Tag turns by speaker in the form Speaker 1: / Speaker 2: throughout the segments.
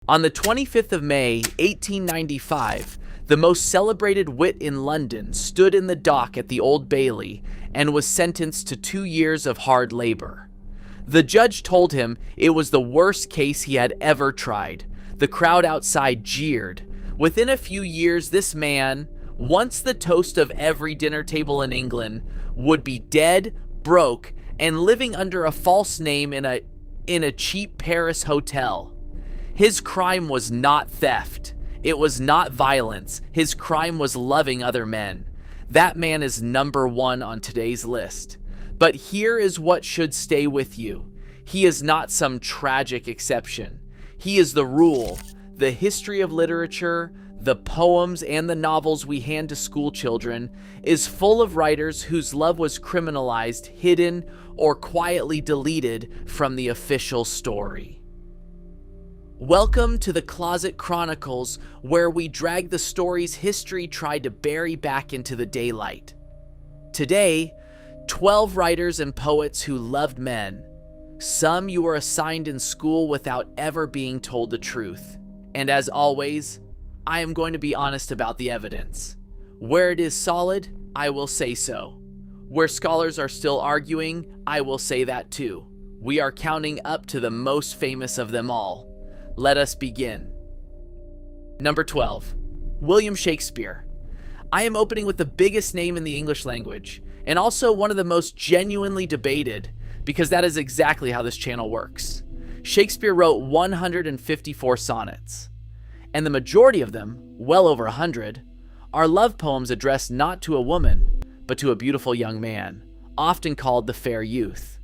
Speaker 1: On the 25th of May, 1895, the most celebrated wit in London stood in the dock at the Old Bailey and was sentenced to 2 years of hard labor. The judge told him it was the worst case he had ever tried. The crowd outside jeered. Within a few years, this man, once the toast of every dinner table in England, would be dead, broke, and living under a false name in a cheap Paris hotel. His crime was not theft. It was not violence. His crime was loving other men. That man is number 1 on today's list. But here is what should stay with you. He is not some tragic exception. He is the rule. The history of literature, the poems and the novels we hand to school children, is full of writers whose love was criminalized, hidden, or quietly deleted from the official story. Welcome to the Closet Chronicles, where we drag the stories history tried to bury back into the daylight. Today, 12 writers and poets who loved men. Some you were assigned in school without ever being told the truth. And as always, I am going to be honest about the evidence. Where it is solid, I will say so. Where scholars are still arguing, I will say that too. We are counting up to the most famous of them all. Let us begin. Number 12, William Shakespeare. I am opening with the biggest name in the English language, and also one of the most genuinely debated, because that is exactly how this channel works. Shakespeare wrote 154 sonnets, and the majority of them, well over 100, are love poems addressed not to a woman, but to a beautiful young man, often called the fair youth.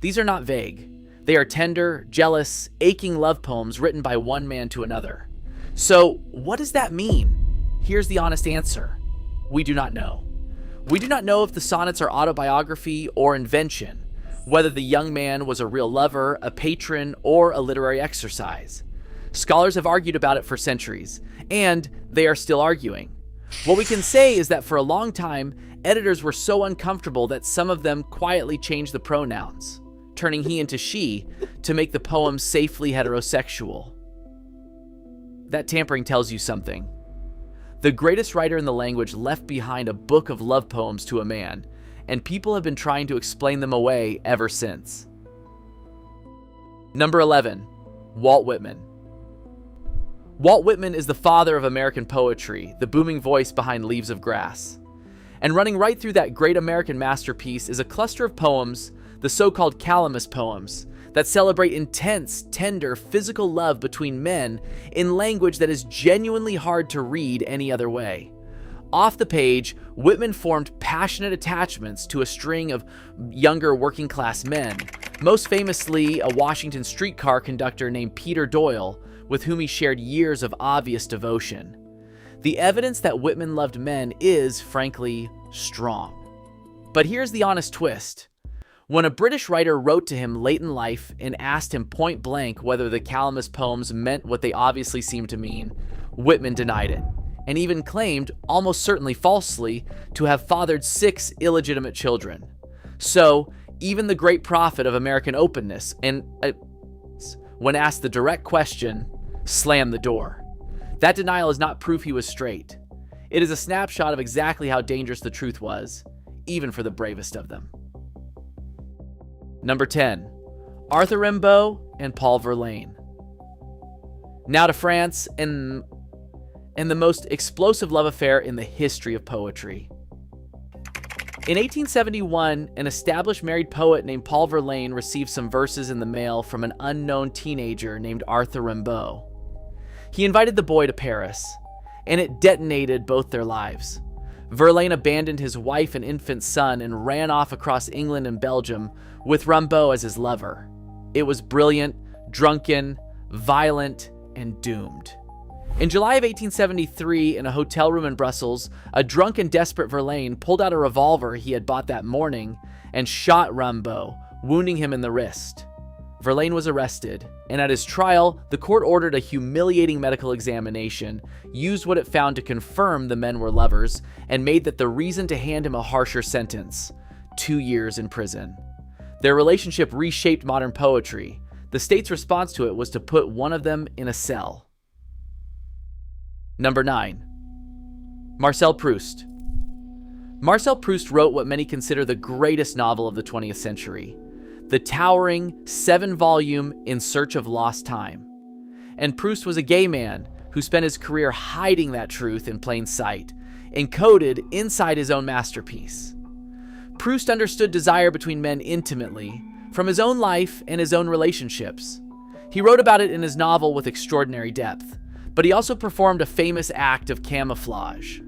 Speaker 1: These are not vague. They are tender, jealous, aching love poems written by one man to another. So, what does that mean? Here's the honest answer. We do not know. We do not know if the sonnets are autobiography or invention, whether the young man was a real lover, a patron, or a literary exercise. Scholars have argued about it for centuries, and they are still arguing. What we can say is that for a long time, editors were so uncomfortable that some of them quietly changed the pronouns, turning he into she to make the poem safely heterosexual. That tampering tells you something. The greatest writer in the language left behind a book of love poems to a man, and people have been trying to explain them away ever since. Number 11, Walt Whitman. Walt Whitman is the father of American poetry, the booming voice behind Leaves of Grass. And running right through that great American masterpiece is a cluster of poems, the so-called Calamus poems, that celebrate intense, tender, physical love between men in language that is genuinely hard to read any other way. Off the page, Whitman formed passionate attachments to a string of younger working-class men, most famously a Washington streetcar conductor named Peter Doyle, with whom he shared years of obvious devotion. The evidence that Whitman loved men is, frankly, strong. But here's the honest twist. When a British writer wrote to him late in life and asked him point blank whether the Calamus poems meant what they obviously seemed to mean, Whitman denied it, and even claimed, almost certainly falsely, to have fathered 6 illegitimate children. So, even the great prophet of American openness, and when asked the direct question, slammed the door. That denial is not proof he was straight. It is a snapshot of exactly how dangerous the truth was, even for the bravest of them. Number 10, Arthur Rimbaud and Paul Verlaine. Now to France and the most explosive love affair in the history of poetry. In 1871, an established married poet named Paul Verlaine received some verses in the mail from an unknown teenager named Arthur Rimbaud. He invited the boy to Paris, and it detonated both their lives. Verlaine abandoned his wife and infant son and ran off across England and Belgium with Rimbaud as his lover. It was brilliant, drunken, violent, and doomed. In July of 1873, in a hotel room in Brussels, a drunk and desperate Verlaine pulled out a revolver he had bought that morning and shot Rimbaud, wounding him in the wrist. Verlaine was arrested, and at his trial, the court ordered a humiliating medical examination, used what it found to confirm the men were lovers, and made that the reason to hand him a harsher sentence, 2 years in prison. Their relationship reshaped modern poetry. The state's response to it was to put one of them in a cell. Number 9. Marcel Proust. Marcel Proust wrote what many consider the greatest novel of the 20th century, the towering 7-volume In Search of Lost Time. And Proust was a gay man who spent his career hiding that truth in plain sight, encoded inside his own masterpiece. Proust understood desire between men intimately, from his own life and his own relationships. He wrote about it in his novel with extraordinary depth, but he also performed a famous act of camouflage.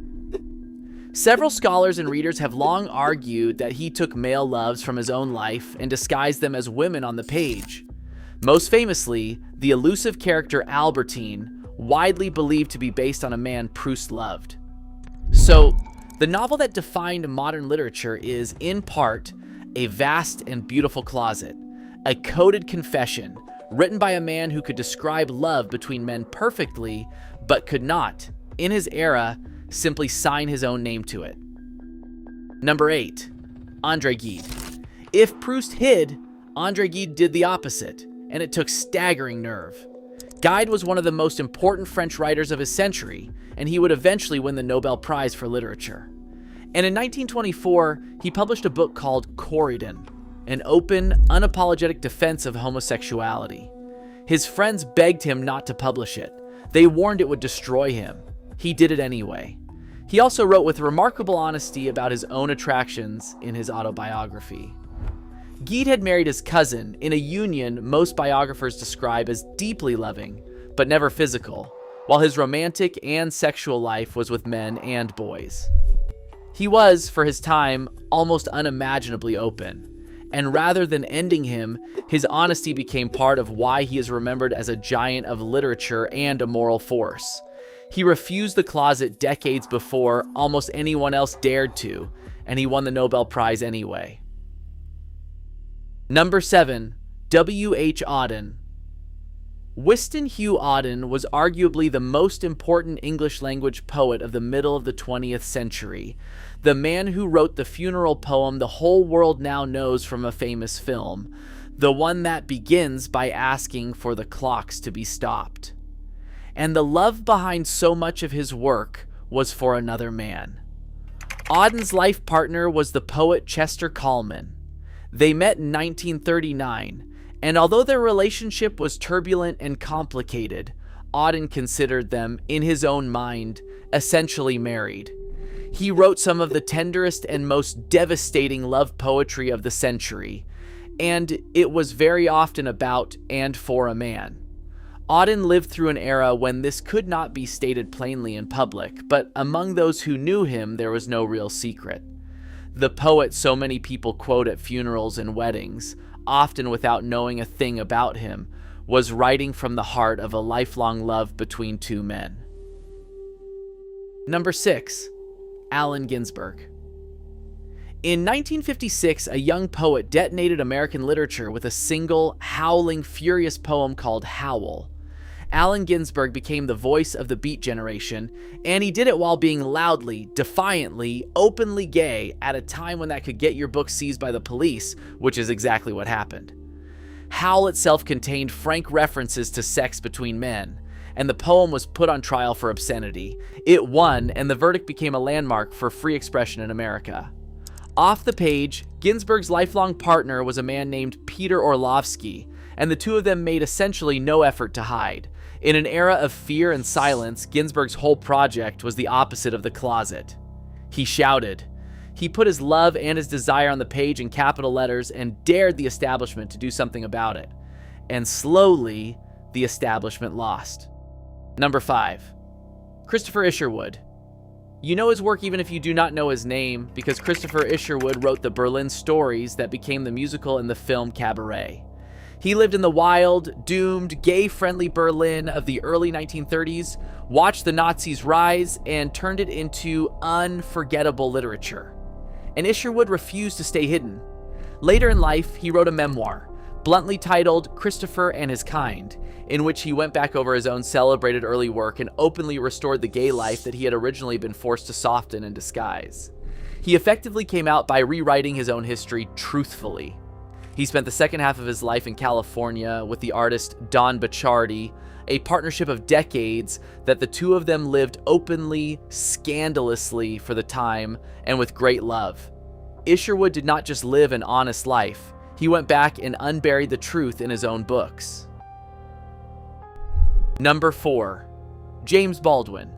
Speaker 1: Several scholars and readers have long argued that he took male loves from his own life and disguised them as women on the page. Most famously, the elusive character Albertine, widely believed to be based on a man Proust loved. So, the novel that defined modern literature is, in part, a vast and beautiful closet, a coded confession written by a man who could describe love between men perfectly, but could not, in his era, simply sign his own name to it. Number 8. André Gide. If Proust hid, André Gide did the opposite, and it took staggering nerve. Gide was one of the most important French writers of his century, and he would eventually win the Nobel Prize for Literature. And in 1924, he published a book called Corydon, an open, unapologetic defense of homosexuality. His friends begged him not to publish it. They warned it would destroy him. He did it anyway. He also wrote with remarkable honesty about his own attractions in his autobiography. Gide had married his cousin in a union most biographers describe as deeply loving, but never physical, while his romantic and sexual life was with men and boys. He was, for his time, almost unimaginably open, and rather than ending him, his honesty became part of why he is remembered as a giant of literature and a moral force. He refused the closet decades before almost anyone else dared to, and he won the Nobel Prize anyway. Number 7. W.H. Auden. Wystan Hugh Auden was arguably the most important English-language poet of the middle of the 20th century, the man who wrote the funeral poem the whole world now knows from a famous film, the one that begins by asking for the clocks to be stopped. And the love behind so much of his work was for another man. Auden's life partner was the poet Chester Kallman. They met in 1939, and although their relationship was turbulent and complicated, Auden considered them, in his own mind, essentially married. He wrote some of the tenderest and most devastating love poetry of the century, and it was very often about and for a man. Auden lived through an era when this could not be stated plainly in public, but among those who knew him, there was no real secret. The poet so many people quote at funerals and weddings, often without knowing a thing about him, was writing from the heart of a lifelong love between two men. Number 6. Allen Ginsberg. In 1956, a young poet detonated American literature with a single, howling, furious poem called Howl. Allen Ginsberg became the voice of the Beat generation, and he did it while being loudly, defiantly, openly gay at a time when that could get your book seized by the police, which is exactly what happened. Howl itself contained frank references to sex between men, and the poem was put on trial for obscenity. It won, and the verdict became a landmark for free expression in America. Off the page, Ginsberg's lifelong partner was a man named Peter Orlovsky, and the two of them made essentially no effort to hide. In an era of fear and silence, Ginsberg's whole project was the opposite of the closet. He shouted. He put his love and his desire on the page in capital letters and dared the establishment to do something about it. And slowly, the establishment lost. Number 5. Christopher Isherwood. You know his work even if you do not know his name, because Christopher Isherwood wrote the Berlin Stories that became the musical and the film Cabaret. He lived in the wild, doomed, gay-friendly Berlin of the early 1930s, watched the Nazis rise, and turned it into unforgettable literature. And Isherwood refused to stay hidden. Later in life, he wrote a memoir, bluntly titled Christopher and His Kind, in which he went back over his own celebrated early work and openly restored the gay life that he had originally been forced to soften and disguise. He effectively came out by rewriting his own history truthfully. He spent the second half of his life in California with the artist Don Bachardy, a partnership of decades that the two of them lived openly, scandalously for the time, and with great love. Isherwood did not just live an honest life, he went back and unburied the truth in his own books. Number 4. James Baldwin.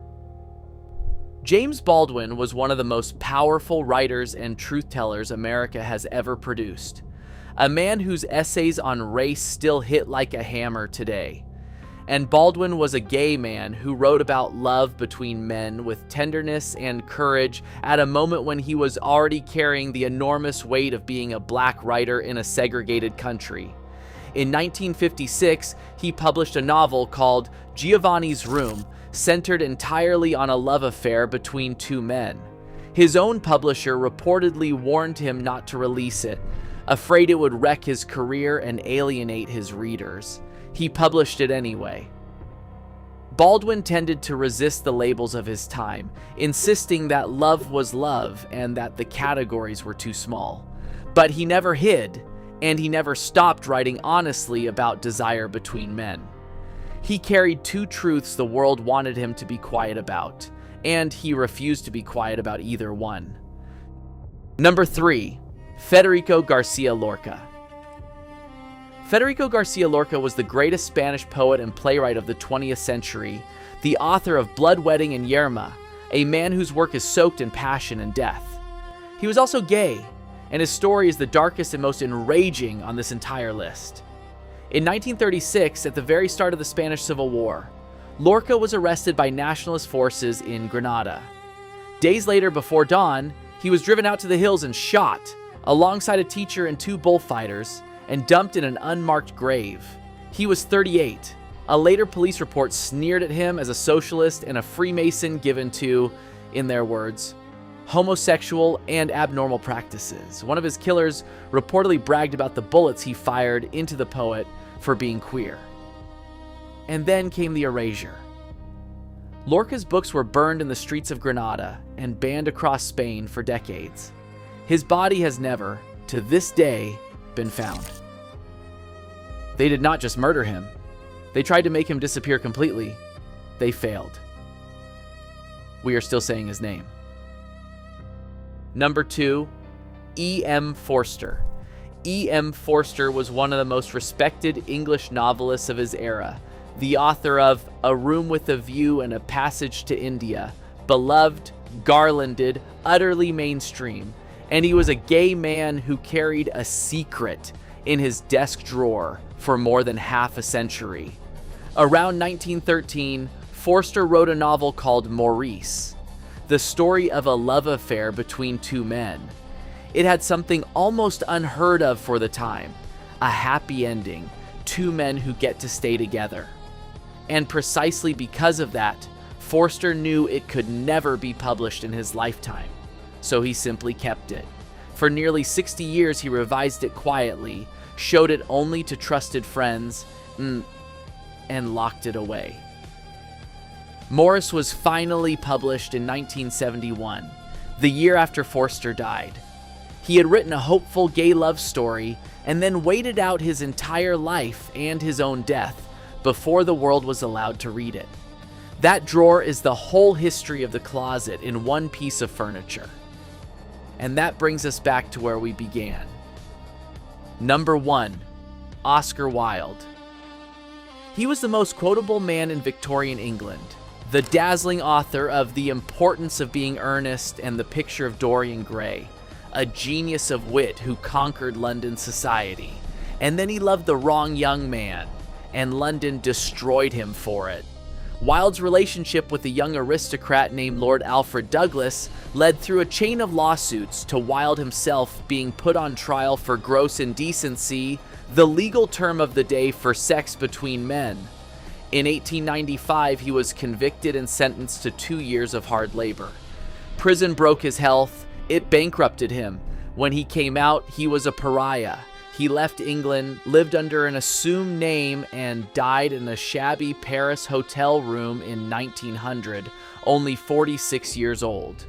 Speaker 1: James Baldwin was one of the most powerful writers and truth-tellers America has ever produced. A man whose essays on race still hit like a hammer today. And Baldwin was a gay man who wrote about love between men with tenderness and courage at a moment when he was already carrying the enormous weight of being a black writer in a segregated country. In 1956, he published a novel called Giovanni's Room, centered entirely on a love affair between two men. His own publisher reportedly warned him not to release it, afraid it would wreck his career and alienate his readers. He published it anyway. Baldwin tended to resist the labels of his time, insisting that love was love and that the categories were too small. But he never hid, and he never stopped writing honestly about desire between men. He carried two truths the world wanted him to be quiet about, and he refused to be quiet about either one. Number 3. Federico Garcia Lorca. Federico Garcia Lorca was the greatest Spanish poet and playwright of the 20th century, the author of Blood Wedding and Yerma, a man whose work is soaked in passion and death. He was also gay, and his story is the darkest and most enraging on this entire list. In 1936, at the very start of the Spanish Civil War, Lorca was arrested by nationalist forces in Granada. Days later, before dawn, he was driven out to the hills and shot, alongside a teacher and two bullfighters, and dumped in an unmarked grave. He was 38. A later police report sneered at him as a socialist and a Freemason given to, in their words, homosexual and abnormal practices. One of his killers reportedly bragged about the bullets he fired into the poet for being queer. And then came the erasure. Lorca's books were burned in the streets of Granada and banned across Spain for decades. His body has never, to this day, been found. They did not just murder him. They tried to make him disappear completely. They failed. We are still saying his name. Number 2, E.M. Forster. E.M. Forster was one of the most respected English novelists of his era, the author of A Room with a View and a Passage to India, beloved, garlanded, utterly mainstream, and he was a gay man who carried a secret in his desk drawer for more than half a century. Around 1913, Forster wrote a novel called Maurice, the story of a love affair between two men. It had something almost unheard of for the time, a happy ending, two men who get to stay together. And precisely because of that, Forster knew it could never be published in his lifetime, so he simply kept it. For nearly 60 years, he revised it quietly, showed it only to trusted friends, and locked it away. Maurice was finally published in 1971, the year after Forster died. He had written a hopeful gay love story and then waited out his entire life and his own death before the world was allowed to read it. That drawer is the whole history of the closet in one piece of furniture. And that brings us back to where we began. Number 1, Oscar Wilde. He was the most quotable man in Victorian England, the dazzling author of The Importance of Being Earnest and The Picture of Dorian Gray, a genius of wit who conquered London society. And then he loved the wrong young man, and London destroyed him for it. Wilde's relationship with a young aristocrat named Lord Alfred Douglas led through a chain of lawsuits to Wilde himself being put on trial for gross indecency, the legal term of the day for sex between men. In 1895, he was convicted and sentenced to 2 years of hard labor. Prison broke his health. It bankrupted him. When he came out, he was a pariah. He left England, lived under an assumed name, and died in a shabby Paris hotel room in 1900, only 46 years old.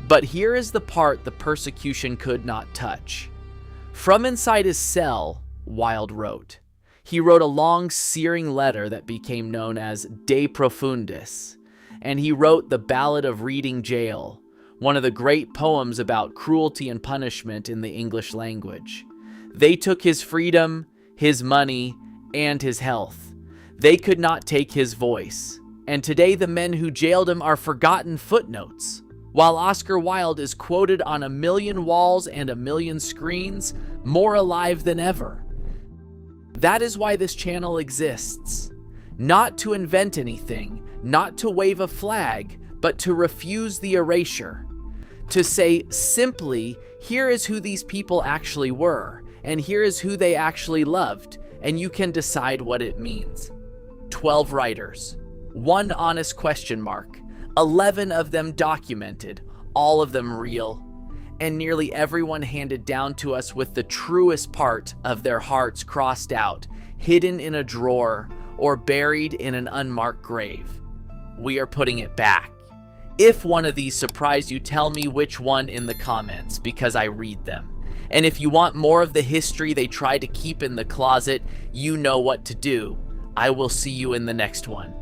Speaker 1: But here is the part the persecution could not touch. From inside his cell, Wilde wrote, He wrote a long, searing letter that became known as De Profundis, and he wrote the Ballad of Reading Gaol, one of the great poems about cruelty and punishment in the English language. They took his freedom, his money, and his health. They could not take his voice. And today the men who jailed him are forgotten footnotes, while Oscar Wilde is quoted on 1,000,000 walls and 1,000,000 screens, more alive than ever. That is why this channel exists. Not to invent anything, not to wave a flag, but to refuse the erasure. To say simply, here is who these people actually were, and here is who they actually loved, and you can decide what it means. 12 writers. One honest question mark. 11 of them documented, all of them real, and nearly everyone handed down to us with the truest part of their hearts crossed out, hidden in a drawer, or buried in an unmarked grave. We are putting it back. If one of these surprised you, tell me which one in the comments, because I read them. And if you want more of the history they try to keep in the closet, you know what to do. I will see you in the next one.